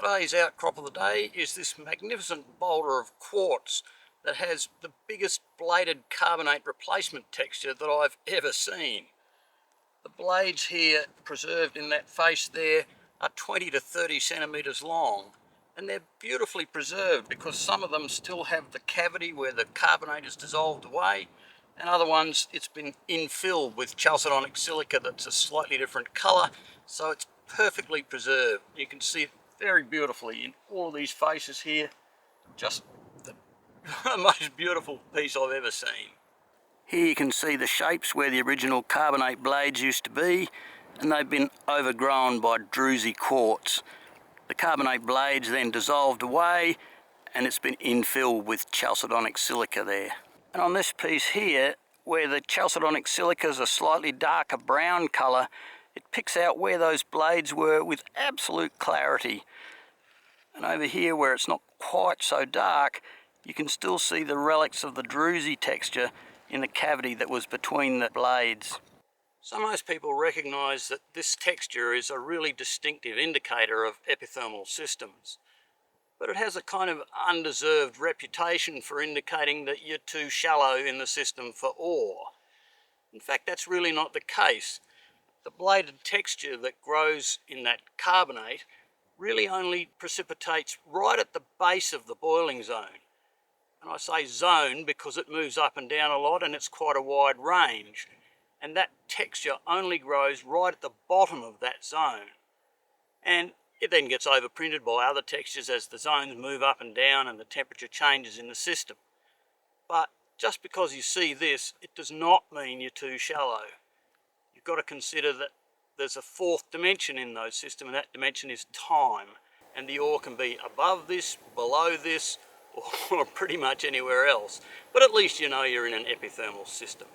Today's outcrop of the day is this magnificent boulder of quartz that has the biggest bladed carbonate replacement texture that I've ever seen. The blades here preserved in that face there are 20 to 30 centimetres long, and they're beautifully preserved because some of them still have the cavity where the carbonate is dissolved away, and other ones it's been infilled with chalcedonic silica that's a slightly different colour, so it's perfectly preserved. You can see it very beautifully in all of these faces here. Just the most beautiful piece I've ever seen. Here you can see the shapes where the original carbonate blades used to be, and they've been overgrown by druzy quartz. The carbonate blades then dissolved away and it's been infilled with chalcedonic silica there. And on this piece here, where the chalcedonic silica is a slightly darker brown colour, it picks out where those blades were with absolute clarity. And over here where it's not quite so dark, you can still see the relics of the druzy texture in the cavity that was between the blades. So most people recognise that this texture is a really distinctive indicator of epithermal systems. But it has a kind of undeserved reputation for indicating that you're too shallow in the system for ore. In fact, that's really not the case. The bladed texture that grows in that carbonate really only precipitates right at the base of the boiling zone. And I say zone because it moves up and down a lot and it's quite a wide range. And that texture only grows right at the bottom of that zone. And it then gets overprinted by other textures as the zones move up and down and the temperature changes in the system. But just because you see this, it does not mean you're too shallow. You've got to consider that there's a fourth dimension in those systems, and that dimension is time. And the ore can be above this, below this, or pretty much anywhere else. But at least you know you're in an epithermal system.